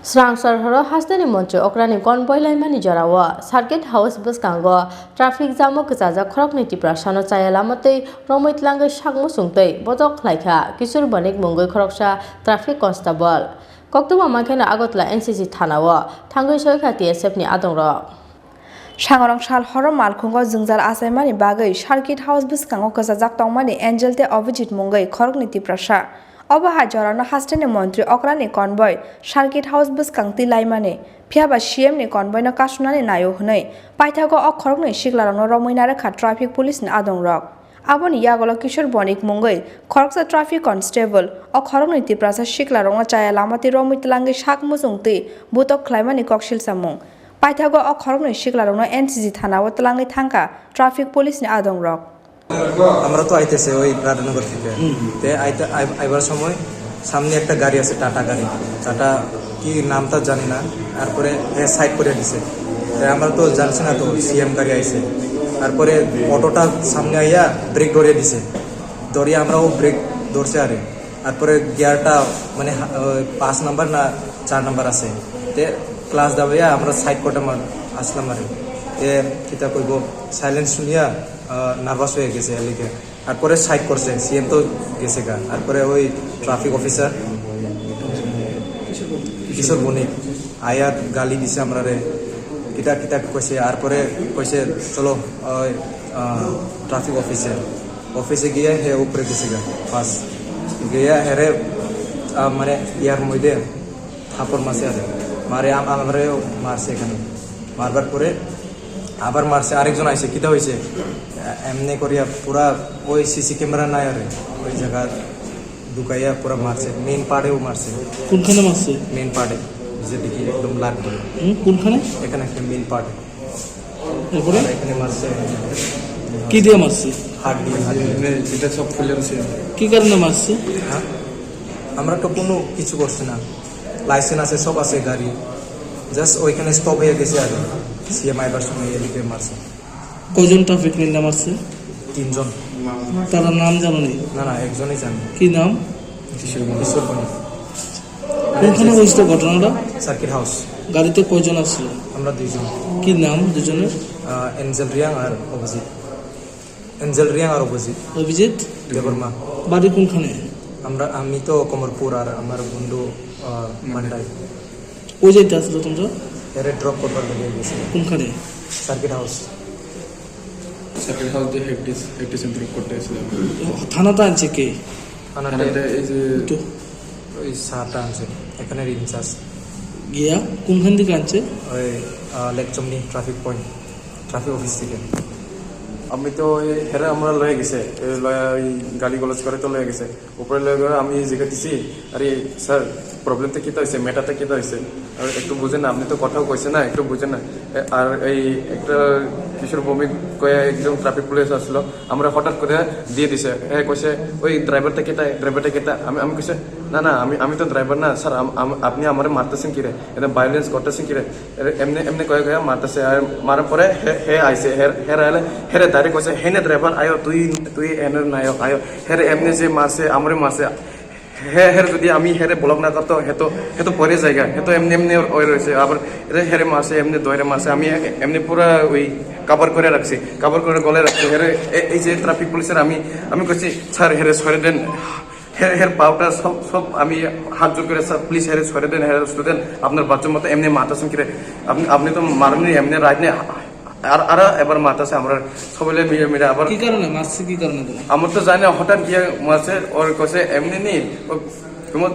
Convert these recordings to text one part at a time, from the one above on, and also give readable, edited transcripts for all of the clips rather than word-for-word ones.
Srangsar haro hastani montre okrani konvoy laimani jarawa circuit house bus kango traffic jam kajaja khorokni tipra sano chayalamate romit langai sakmo sungtei bojok khlaika kisur banik mungoi khoroksa traffic constable koktoma makhena agotla NCC thanawa thangoi soikha TSF ni adongrok Shangrang shal horo malkhungo jungjal asaimani bagai circuit house biskango kajajak tongmani angel te obhijit mungai khorokni tiprasha Oba Jorano hastani montri okrani convoy circuit house biskangti laimane phiaba CM ni convoy na kasunani nayo hunai paithago okhorokni siklarangno romoinare kha traffic police ni adongrok aboni yagolo kishor bonik mungai khoroksa traffic constable okhorokni tiprasa siklarangno chaya lamati romoitlangi sakmujungti butok khlaimani koksil samung paithago okhorokni siklarangno NCC thanao tlangi thangka traffic police ni adongrok আমরা তো আইতেছে ওই রাধানগর থেকে তে আইবার সময় সামনে একটা গাড়ি আছে টাটা গাড়ি টাটা কি নামটা জানি না তারপরে সাইড করে দিছে আমরা তো জানছি না তো সিএম গাড়ি আইছে তারপরে অটোটা সামনে আইয়া ব্রেক ধরিয়ে দিছে ধরিয়ে আমরা ও ব্রেক ধরছে আরে তারপরে গিয়ারটা মানে 5 নাম্বার না 4 নাম্বার আছে তে ক্লাস দাবাইয়া আমরা সাইড করতে আসলাম আরে তে কিতা কইব সাইলেন্স শুনিয়া নার্ভাস হয়ে গেছে এলিকে তারপরে সাইড করছে সিএম তো গেছে গা তারপরে ওই ট্রাফিক অফিসার কিশোর বণিক আয়া গালি দিছে আমরা রে কিতা কিতা কইছে তারপরে কইছে চলো ওই ট্রাফিক অফিসে গিয়ে হে উপরে গেছে গা ফার্স্ট গিয়া হেরে মানে ইয়ার মধ্যে থাপড় মারছে আরে মারে আমারে মারছে এখানে মারবার পরে আবার মারছে আরেকজন আইছে কিতা হইছে এমনি করিয়া পুরা ওই সিসি ক্যামেরা নাই আরে ওই জায়গা ঢুকাইয়া পুরা মারছে মেইন পার্টেও মারছে কোনখানে মারছে মেইন পার্টে যে দেখি একদম লাগ করে কোনখানে এখানে একটা মেইন পার্টে এরপরে এখানে মারছে কি দিয়ে মারছে হাত দিয়ে যেটা সব খুলে গেছে কি কারণে মারছে হ্যাঁ আমরা তো কোনো কিছু করছি না লাইসেন্স আছে সব আছে গাড়ি জাস্ট ওইখানে স্টপ হয়ে গেছে আর সিএম আইবার সময় এদিকে মারছে কয়জন ট্রাফিক নিন্দা মারছে 3 জন তার নাম জানো নি না না একজনই জানি কি নাম কিশোর বণিক কোনখানে হয়েছিল ঘটনাটা সার্কিট হাউস গাড়িতে কয়জন আসছিল আমরা 2 জন কি নাম দুজনের এঞ্জেল রিয়াং আর অপোজিট অভিজিৎ দেবর্মা বাড়ি কোনখানে আমি তো কমরপুর আর আমার বন্ধু মান্ডাই ওই যাইতে আসলো তোমরা এর ড্রপ করবার লেগে গেছে কোনখানে সার্কিট হাউস দিয়ে হেডডিস ইমপ্রুভ করতে এসেছিলাম থানাতে আনছে কে থানাতে এই যে তো ওই সারটা আছে এখানে ইনচার্জ গিয়া কোনখান থেকে আনছে ওই লেকচমনি ট্রাফিক অফিস থেকে আমি তো হেরে আমরা লয়ে গেছে ওই গালি গলজ করে তো লয়ে গেছে উপরে লয়ে গেলে আমি জিজ্ঞাসা দিছি আরে স্যার প্রবলেমটা কিতা হয়েছে ম্যাটারটা কিতা হয়েছে আর একটু বুঝেন না আপনি তো কথাও কইছে না একটু বুঝেন না আর এই একটা কিশোর ভৌমিক কয়ে একজন ট্রাফিক পুলিশ আসলো আমরা হঠাৎ করে দিয়ে দিছে কইছে ওই ড্রাইভারটা কেটা আমি কইছে না আমি তো ড্রাইভার না স্যার আপনি আমারে মারতেছেন কিরে এটা ভায়োলেন্স করতেছেন কিরে এমনি কয়ে মারতেছে আর মারার পরে হে আইছে হেরে ডাইরেক্ট কইছে হেনে ড্রাইভার আয়ো তুই এনের নায়ক আয়ো হেরে এমনি যে মারছে আমারে মারছে হের যদি আমি হেরে ব্লক না করতো হেতো পরে জায়গা হেতো এমনি ওই রয়েছে আবার হেরে মারছে এমনি দইরে মারছে আমি এমনি পুরা ওই কাভার করে রাখছি কাভার করে গলে রাখছি হেরে এই যে ট্রাফিক পুলিশের আমি কইছি স্যার হেরে সরে দেন হের পাউটা সব আমি হাত জোর করে স্যার প্লিজ হেরে সরে দেন হেরে স্টুডেন্ট আপনার বাচ্চার মতো এমনি মারতেছেন কিরে আপনি তো মারেননি এমনি রাইট নেই আর এবার মারতেছে আমরা সবাই মিলে আবার কি কারণে মারছে কি কারণে আমার তো জানি হঠাৎ গিয়ে মারছে ওর কাছে এমনি নেই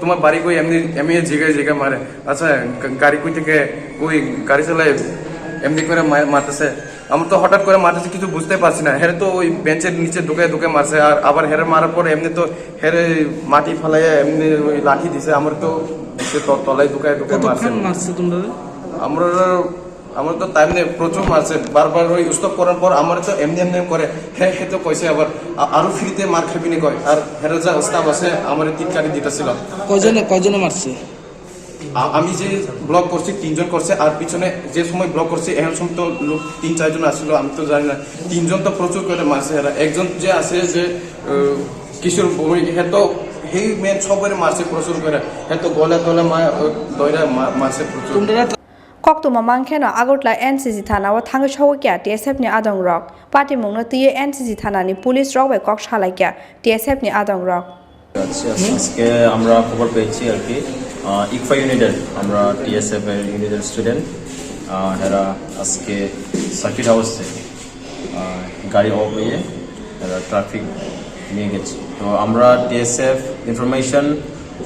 তোমার বাড়ি কই এমনি জিগায় মারে আচ্ছা গাড়ি কই থেকে ওই গাড়ি চালায় এমনি করে মারতেছে আমার তো হঠাৎ করে মারতেছে কিছু বুঝতে পারছি না হেরে তো ওই বেঞ্চের নিচে ঢুকে মারছে আর আবার হেরে মারার পরে এমনি তো হেরে মাটি ফালাইয়া এমনি ওই লাঠি দিছে আমার তো তলায় ঢুকায় মারছে তোমরা আমার তো টাইম নেই প্রচুর মারছে বারবার ওই স্টপ করার পর আমার তো এমনি করে হে তো কইছে আবার আরো ফ্রিতে মার খাবি নি কয় আর হেরে যা স্টাফ আছে আমার টিটকারি দিতেছিল কয়জনে মারছে আমি যে ব্লক করছি 3 জন করছে আর পিছনে যে সময় ব্লক করছি এখন সময় তো লোক 3-4 জন আসছিল আমি তো জানি না 3 জন তো প্রচুর করে মারছে এরা একজন যে আছে যে কিশোর ভৌমিক হে তো সেই মেন সবাই মারছে প্রচুর করে হ্যাঁ তো গলা টলা দইরা মারছে প্রচুর তোমরা Koktuma mangkheno agotla NCC thana o thangi shawkya TSF ni adong rok party mungno tiye NCC thana ni police rok bai kok shalakya TSF ni adong rok আজকে আমরা খবর পেয়েছি আর কি ইকফা ইউনিটের আমরা টিএসএফ এর ইউনিটের স্টুডেন্ট এরা আজকে সার্কিট হাউসে গাড়ি অফ হয়ে এরা ট্রাফিক নিয়ে গেছে তো আমরা টিএসএফ ইনফরমেশন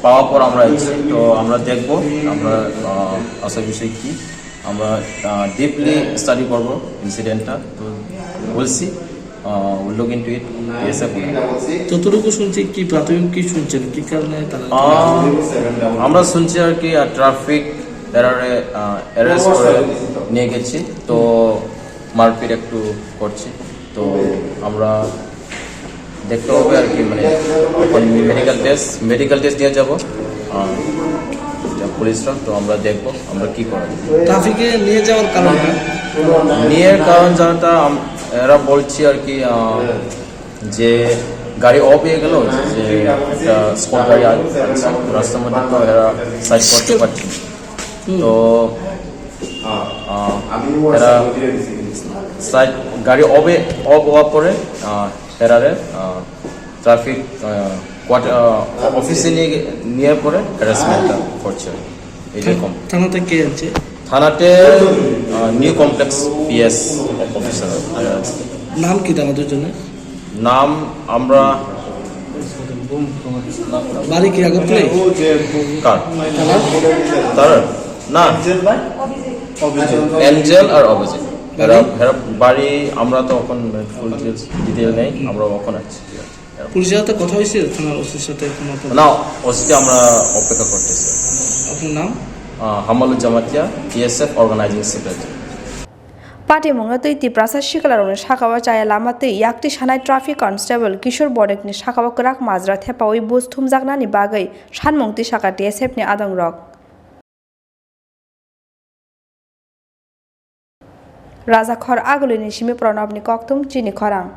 পাওয়ার পর আমরা এসেছি তো আমরা দেখব আমরা আসল বিষয় কি আমরা ডিপলি স্টাডি করব ইনসিডেন্টটা তো বলছি look into it TSF যতটুকু শুনছি কি প্রাথমিক কি শুনছেন কি কারণে তারা আমরা শুনছি আর কি ট্রাফিক এরারে অ্যারেস্ট করে নিয়ে গেছি তো মারপিট একটু করছি তো আমরা দেখতে হবে আর কি মানে মেডিকেল টেস্ট নিয়ে যাবো পুলিশরা তো আমরা দেখবো আমরা কি করা যায় ট্রাফিকে নিয়ে যাওয়ার কারণটা নিয়ে কারণ জানাটা এরা বলছি আর কি যে গাড়ি অফ হয়ে গেল যে একটা স্পট গাড়ি আছে রাস্তার মধ্যে তো এরা সাইড করতে পারছে তো এরা সাইড গাড়ি অফ হওয়ার পরে এরারে ট্রাফিক অফিসে নিয়ে পরে হ্যারাসমেন্টটা করছে এইরকম থানাতে কে আছে থানাতে নিউ কমপ্লেক্স পিএস অফিসার নাম কি তাদের জন্য নাম আমরা বাড়ি কি আগরতলা কার তার না এঞ্জেল আর অভিজিৎ এরা বাড়ি আমরা তো এখন ফুল ডিটেল নেই আমরা ওখানে আছি পুলিশের সাথে কথা হয়েছে থানার ওসির সাথে না ওসিতে আমরা অপেক্ষা করতেছি আপনার নাম Hamalul Jamatia TSF organizing secretary Party mungno tui ti prasa shikalarone shakawa chaya lamate yakti shanai traffic constable Kishore Bodek ni shakawa krak majra thepa oi bus thumjakna ni bagai shanmungti shaka TSF ni adong rok Raja Khor aguli ni shimi pranab ni koktum chini khorang